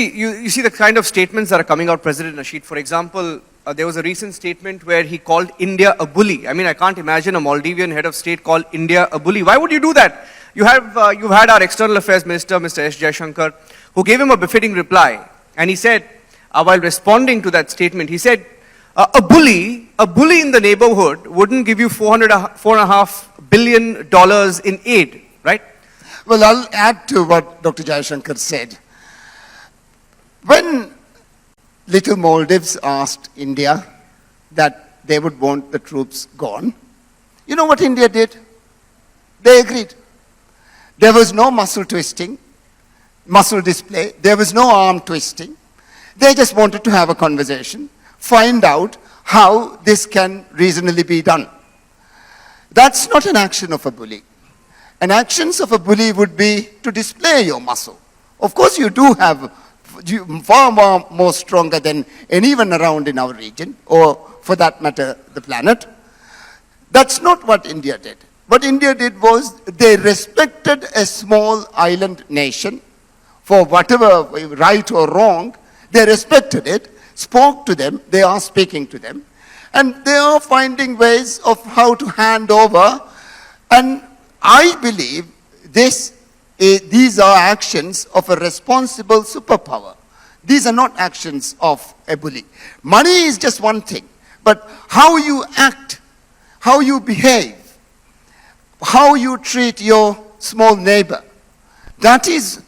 You see the kind of statements that are coming out, President Nasheed. For example, there was a recent statement where he called India a bully. I mean, I can't imagine a Maldivian head of state call India a bully. Why would you do that? You've had our External Affairs Minister, Mr. S. Jaishankar, who gave him a befitting reply. And he said, while responding to that statement, he said, a bully in the neighborhood wouldn't give you $4.5 billion in aid, right? Well, I'll add to what Dr. Jaishankar said. When Little Maldives asked India that they would want the troops gone, you know what India did? They agreed. There was no muscle twisting, muscle display. There was no arm twisting. They just wanted to have a conversation, find out how this can reasonably be done. That's not an action of a bully. An actions of a bully would be to display your muscle. Of course, you do have far more stronger than anyone around in our region, or for that matter, the planet. That's not what India did. What India did was they respected a small island nation for whatever, right or wrong. They respected it, spoke to them, they are speaking to them, and they are finding ways of how to hand over. And I believe these are actions of a responsible superpower. These are not actions of a bully. Money is just one thing, but how you act, how you behave, how you treat your small neighbor, that is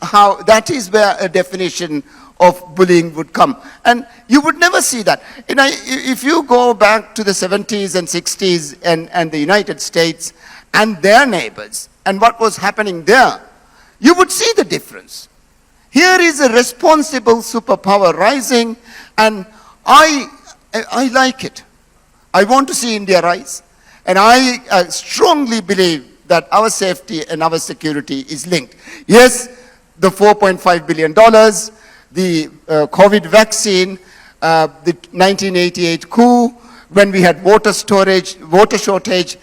where a definition of bullying would come. And you would never see that. If you go back to the 70s and 60s and the United States and their neighbors and what was happening there, you would see the difference. Here is a responsible superpower rising, and I like it. I want to see India rise, and I strongly believe that our safety and our security is linked. Yes, the $4.5 billion, the COVID vaccine, the 1988 coup, when we had water shortage,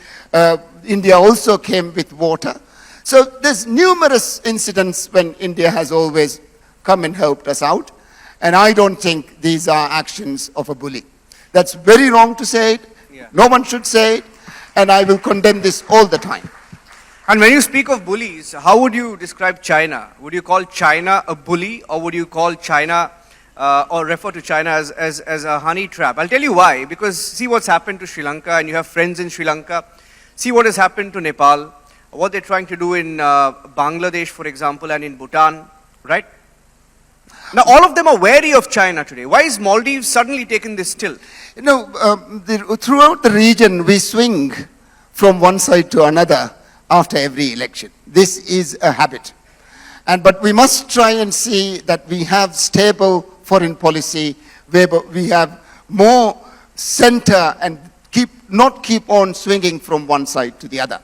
India also came with water. So there's numerous incidents when India has always come and helped us out, and I don't think these are actions of a bully. That's very wrong to say it. Yeah. No one should say it, and I will condemn this all the time. And when you speak of bullies, how would you describe China? Would you call China a bully, or would you call China or refer to China as a honey trap? I'll tell you why. Because see what's happened to Sri Lanka, and you have friends in Sri Lanka. See what has happened to Nepal, what they're trying to do in Bangladesh, for example, and in Bhutan, right? Now, all of them are wary of China today. Why is Maldives suddenly taken this still? You know, throughout the region, we swing from one side to another after every election. This is a habit. But we must try and see that we have stable foreign policy, where we have more center and not keep on swinging from one side to the other.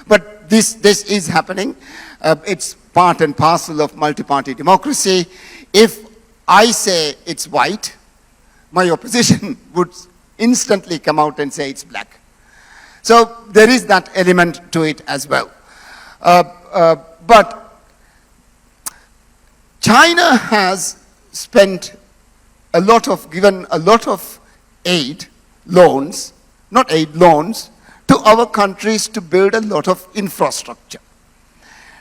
But this is happening. It's part and parcel of multi-party democracy. If I say it's white, my opposition would instantly come out and say it's black. So there is that element to it as well. But China has given a lot of aid, loans, not aid, loans, to our countries to build a lot of infrastructure.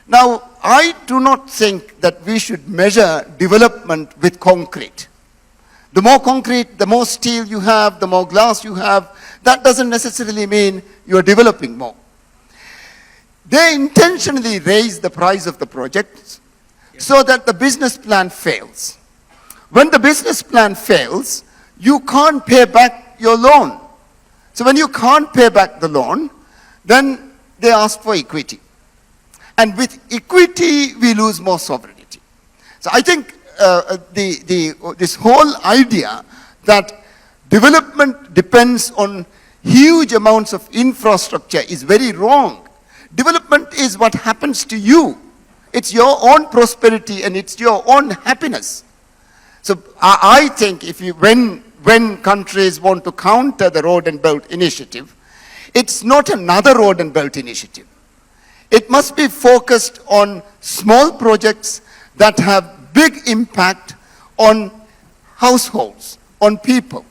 Now, I do not think that we should measure development with concrete. The more concrete, the more steel you have, the more glass you have, that doesn't necessarily mean you're developing more. They intentionally raise the price of the projects so that the business plan fails. When the business plan fails, you can't pay back your loan. So when you can't pay back the loan, then they ask for equity. And with equity, we lose more sovereignty. So I think this whole idea that development depends on huge amounts of infrastructure is very wrong. Development is what happens to you. It's your own prosperity and it's your own happiness. So I think when countries want to counter the Road and Belt Initiative, it's not another Road and Belt Initiative. It must be focused on small projects that have big impact on households, on people.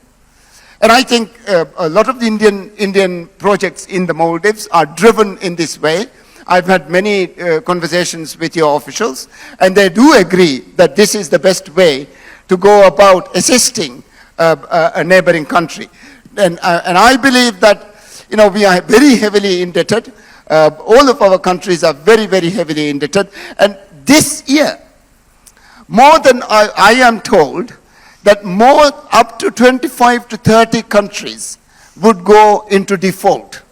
And I think a lot of the Indian projects in the Maldives are driven in this way. I've had many conversations with your officials, and they do agree that this is the best way to go about assisting a neighboring country. And I believe that, you know, we are very heavily indebted. All of our countries are very, very heavily indebted. And this year, more than I am told, that more up to 25 to 30 countries would go into default.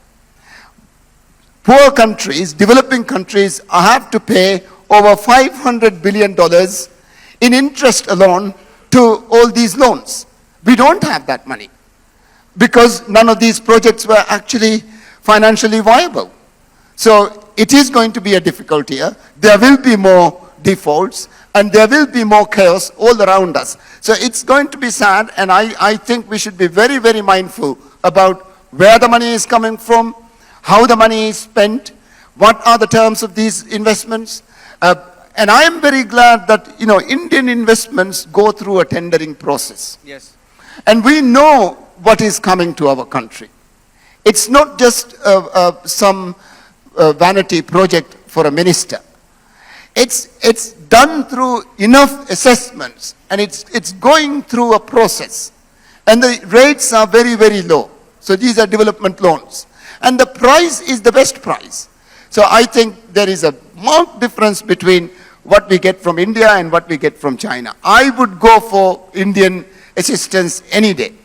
Poor countries, developing countries, have to pay over $500 billion in interest alone to all these loans. We don't have that money because none of these projects were actually financially viable. So it is going to be a difficult year. There will be more defaults, and there will be more chaos all around us. So it's going to be sad, and I think we should be very, very mindful about where the money is coming from, how the money is spent, what are the terms of these investments. And I am very glad that, you know, Indian investments go through a tendering process. Yes. And we know what is coming to our country. It's not just some vanity project for a minister. It's done through enough assessments, and it's going through a process. And the rates are very, very low. So these are development loans. And the price is the best price. So I think there is a marked difference between what we get from India and what we get from China. I would go for Indian assistance any day.